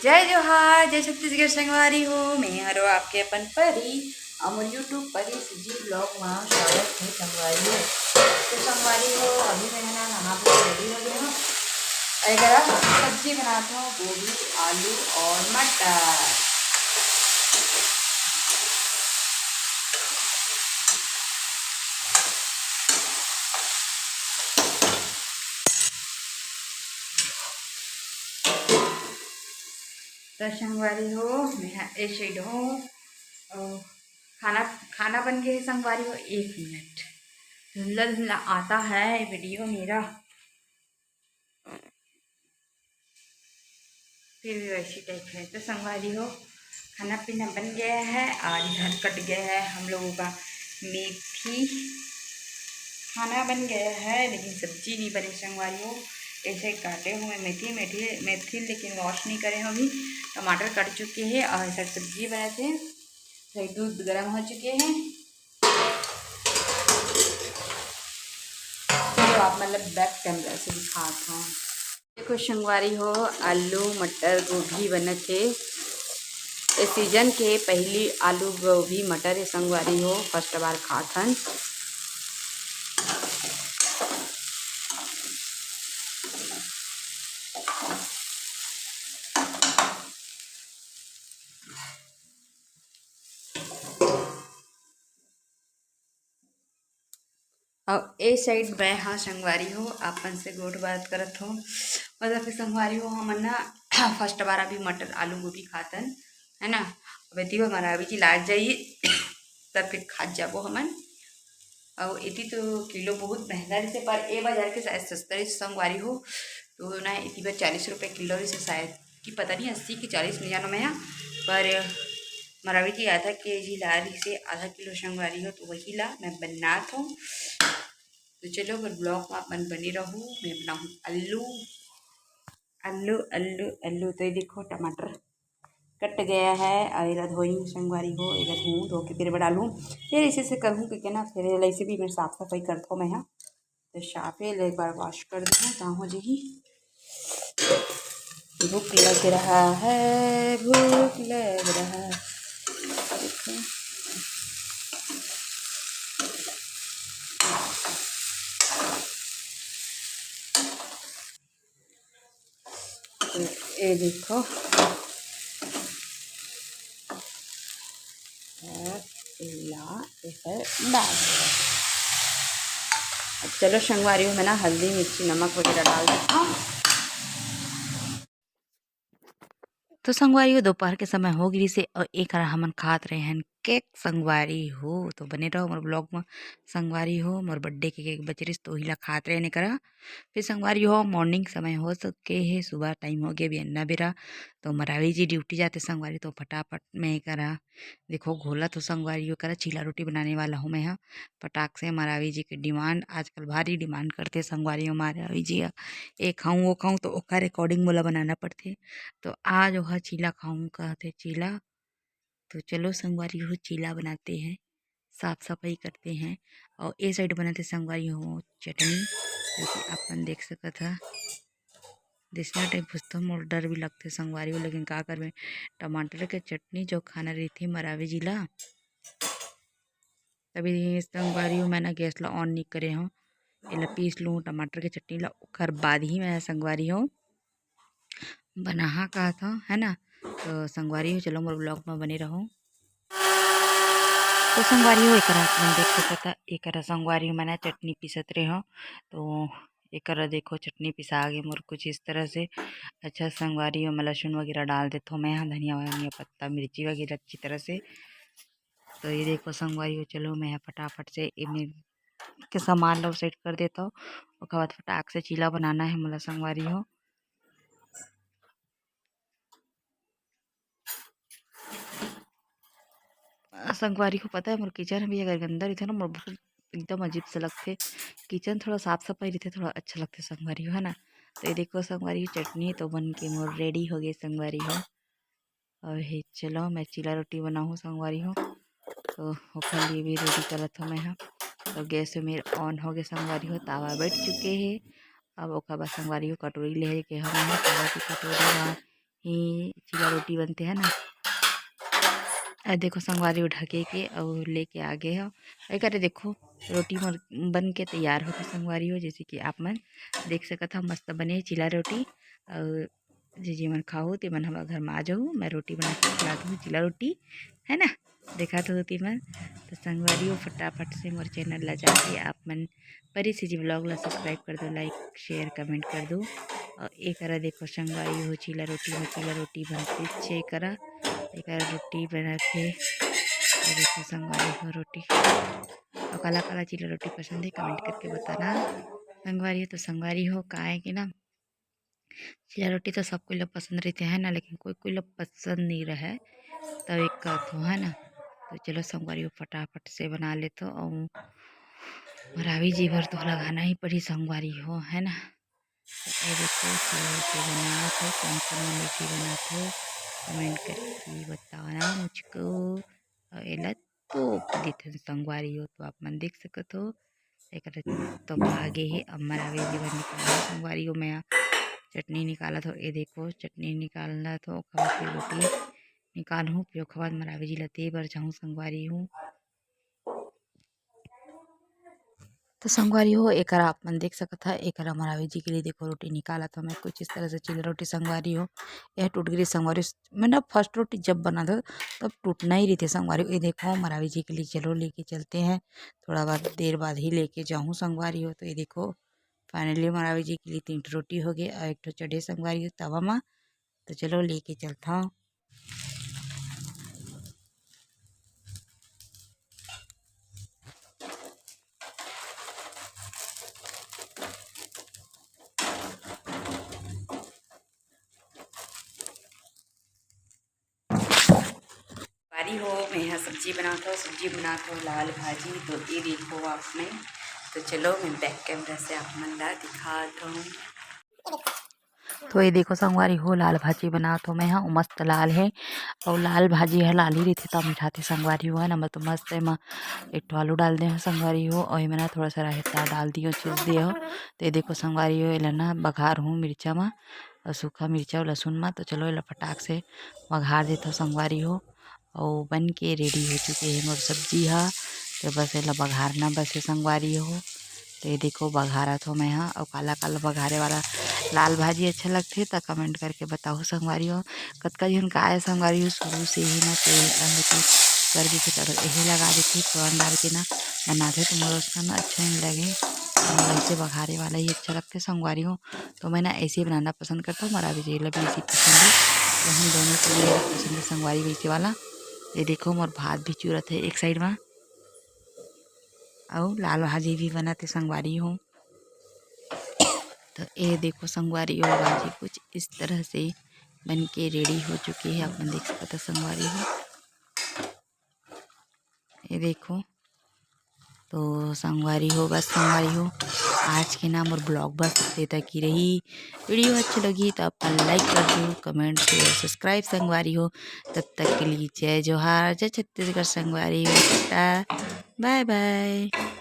जय जोहार जय छत्तीसगढ़ संगवारी हो। मैं हरो आपके अपन परी और यूट्यूब परी जी ब्लॉग वहाँ स्वागत है संगवारी हो। तो संगवारी हो अभी मैं ना नहा धो रेडी हो गया हूँ। अगर सब्जी बनाता हूँ गोभी आलू और मटर। तो संगवारी हो मैं ऐसे हूँ और खाना खाना बन गया है संगवारी हो। 1 मिनट धुंधला धुंधला आता है वीडियो मेरा, फिर भी वैसी टाइप है। तो संगवारी हो खाना पीना बन गया है और इधर कट गया है हम लोगों का मेथी। खाना बन गया है लेकिन सब्जी नहीं बनी संगवारी हो। ऐसे काटे हुए मेथी मेथी मेथी लेकिन वॉश नहीं करे हैं अभी। टमाटर कट चुके हैं और ऐसा सब्जी बनाए थे। फिर दूध गर्म हो चुके हैं। तो आप मतलब बैक कैमरा से दिखाता हूँ। देखो संगवारी हो आलू मटर गोभी बने थे। इस सीजन के पहली आलू गोभी मटर संगवारी हो फर्स्ट बार खाथन। और ए साइड मैं हाँ संगवारी हो अपन से गोट बात करत हो। मतलब कि संगवारी हो हम ना फर्स्ट बार अभी मटर आलू गोभी खातन है ना। अब यदि हमारा अभी जी लाट जाइए तब फिर खा जाबो हमन। और इति तो किलो बहुत महंगा रहते पर ए बाजार के शायद सस्ता रही संगवारी हो। तो ना इति पर 40 रुपये किलो रही से शायद कि पता नहीं 80 की 40 नहीं जानो मैं यहाँ पर मरावी जी आधा के जी ला रही से आधा किलो संगवारी हो। तो वही ला मैं बनात हूँ। तो चलो फिर ब्लॉग में अपन बनी रहूँ। मैं बनाऊँ आलू आलू आलू आलू। तो ये देखो टमाटर कट गया है और इधर धोई संगवारी हो। इधर धोऊँ धो के फिर बना लूँ फिर इसी से करूँ क्योंकि ना फिर ऐसे भी मैं साफ़ सफाई करता हूँ मैं यहाँ। तो साफे एक बार वॉश कर दूँ कहाँ हो जाएगी। भूख लग रहा है भूख लग रहा है। तो ये देखो डाल। अब चलो संगवारी में ना हल्दी मिर्ची नमक वगैरह डाल देता हूँ। तो संगवारी हो दोपहर के समय हो गई से और एक हमन खात रहे हैं केक संगवारी हो। तो बने रहो मोर ब्लॉग में संगवारी हो। मोर बर्थडे के केक बचरिस तो हिला खात रहे ने करा। फिर संगवारी हो मॉर्निंग समय हो सके है सुबह टाइम हो गया भी अन्ना बेरा। तो मरावी जी ड्यूटी जाते संगवारी तो फटाफट में करा देखो घोला। तो संगवारी हो करा चीला रोटी बनाने वाला हूँ मैं यहाँ फटाक से। मरावी जी की डिमांड आजकल भारी डिमांड करते संगवारी हो मरावी जी ये खाऊँ वो खाऊँ तो ओकर अकॉर्डिंग मोला बनाना पड़ते। तो आज वह चीला खाऊँ कहते चीला। तो चलो संगवारी हो चीला बनाते हैं साफ सफाई करते हैं। और ए साइड बनाते संगवारी हो चटनी जो कि अपन देख सकत है दिसना टाइप पुस्तक मोर डर भी लगते संगवारी हो। लेकिन का करबे टमाटर के चटनी जो खाना रही मरावी जिला तभी संगवारी हो। मैंने गैस ला ऑन नहीं करे हूँ इला पीस लूँ टमाटर के चटनी ला ओकर बाद ही मैं संगवारी हो बनाहा कहा था है ना। तो संगवारी हो चलो मोर ब्लॉग में बने रहो। तो संगवारी हो एक मन देख सकता एक संगवारी हो मैंने चटनी पीसत रहे हो। तो एक देखो चटनी पिसा गए मोर कुछ इस तरह से। अच्छा संगवारी हो मैं लहसुन वगैरह डाल देता हूँ मैं यहाँ धनिया वनिया पत्ता मिर्ची वगैरह अच्छी तरह से। तो ये देखो संगवारी हो चलो मैं फटाफट से इनमें के सामान लो सेट कर देता हूँ। उसके बाद फटाक से चीला बनाना है मला संगवारी हो। संगवारी को पता है मोर किचन भी अगर गंदा रहते ना मोर बहुत एकदम अजीब से लगते। किचन थोड़ा साफ सफाई रहते थोड़ा अच्छा लगते संगवारी हो है ना। तो ये देखो संगवारी चटनी तो बन के मोर रेडी हो गई संगवारी हो। और हे चलो मैं चीला रोटी बनाऊँ संगवारी हो। तो ओखर लिए भी रेडी करत हूँ मैं यहाँ। तो गैस मेरे ऑन हो गए संगवारी हो तावा बैठ चुके हैं। अब ओकर बाद संगवारी हो कटोरी ले के हम तवा की कटोरी ही चीला रोटी बनते हैं ना। देखो संगवारी ढके के और लेके आ गए हो। एक देखो रोटी मोर बन के तैयार होके संगवारी हो, जैसे कि आप मन देख सकत हो मस्त बने चिला रोटी। और जी मन खाओ ते मन हमारे घर में आ जाओ, मैं रोटी बना के खिला दूँ चिला रोटी, है ना। देखा तो होती मन। तो संगवारी हो फटाफट से मोर चैनल ला जाके आप मन परी सी जी ब्लॉग ला सब्सक्राइब कर दो, लाइक शेयर कमेंट कर दो। और एक देखो संगवारी हो चिला रोटी बनते छे करा एक रोटी बना के। देखो संगवारी हो रोटी और काला काला चिला रोटी पसंद है कमेंट करके बताना। संगवारी हो तो संगवारी हो का है कि ना, चिला रोटी तो सबको लोग पसंद रहते हैं ना, लेकिन कोई कोई लोग पसंद नहीं रहे तब एक कहते है ना। तो चलो संगवारी हो फटाफट से बना ले तो। और मरावी जी भर तो लगाना ही पड़ी संगवारी हो, है ना। तो ये देखो चिला रोटी बना तो कौन कौन रोटी बना तो कमेंट करके बताना मुझको। और एला तो देथे संगवारी हो तो आप मन देख सकत हो। एक तो आगे ही अम्मा रावे जी भर निकाला संगवारी हो। मैं चटनी निकाला तो ये देखो चटनी निकालना तो खवा फिर रोटी निकालूँ फिर खवा मरावे जी लते बर जाऊँ संगवारी हूँ। तो संगवारी हो एक आप मन देख सकत है। एक मरावी जी के लिए देखो रोटी निकाला तो मैं कुछ इस तरह से चिल्ला रोटी संगवारी हो। यह टूट गई संगवारी। मैं ना फर्स्ट रोटी जब बना था तब टूटना ही रही थी संगवारी। ये देखो मरावी जी के लिए चलो लेके चलते हैं, थोड़ा बाद देर बाद ही लेके जाऊँ संगवारी हो। तो ये देखो फाइनली मरावी जी के लिए 3 रोटी हो गई और 1 ठो चढ़े संगवारी हो तवा में। तो चलो लेके चलता हूँ। बारी हो मैं यहाँ सब्जी बनाता हूँ लाल भाजी। तो ये देखो आपने। तो चलो मैं बैक कैमरा से आप मन ला दिखाता हूँ। तो ये देखो संगवारी हो लाल भाजी बना तो मैं यहाँ मस्त लाल है। और लाल भाजी है लाल ही रहती तब मिठाते संगवारी हो, है ना। मैं तो मस्त है माँ 1 ठो आलू डाल दे संगवारी हो और मैं ना थोड़ा सा रायता डाल दियो चीज दियो। तो ये देखो संगवारी हो एला ना बघार हूँ मिर्चा में और सूखा मिर्चा और लहसुन में। तो चलो एला फटाक से बघार देता संगवारी हो। और बन के रेडी हो चुके हैं मोर सब्जी हा। तो बस एला बघारना बस है संगवारी हो। तो ये देखो बघारा तो मैं यहाँ और काला काला बघारे वाला लाल भाजी अच्छा लगते तो कमेंट करके बताओ संगवारी हो। कतका जन का है संगवारी हो शुरू से ही ना तेल कर देते तो यही लगा देते फोरन डाल के ना बनाते तो मुझे उसका ना अच्छा नहीं लगे। वैसे बघारे वाला ही अच्छा लगता है संगवारी हो। तो मैं ना ऐसे ही बनाना पसंद करता हूँ, मरा भी जेला भी ऐसी पसंद है। तो हम दोनों को लिए पसंद है संगवारी वैसे वाला। ये देखो मोर भात भी चूरत है एक साइड में और लाल भाजी भी बनाते संगवारी हो। तो ये देखो संगवारी और भाजी कुछ इस तरह से बन के रेडी हो चुकी है। अपन देख सकते संगवारी हो। ये देखो तो संगवारी हो बस संगवारी हो आज के नाम और ब्लॉग बस इतने तक ही रही। वीडियो अच्छी लगी तो अपन लाइक कर दो, कमेंट शेयर सब्सक्राइब संगवारी हो। तब तक के लिए जय जोहार, जय छत्तीसगढ़ संगवारी हो। Tata bye bye.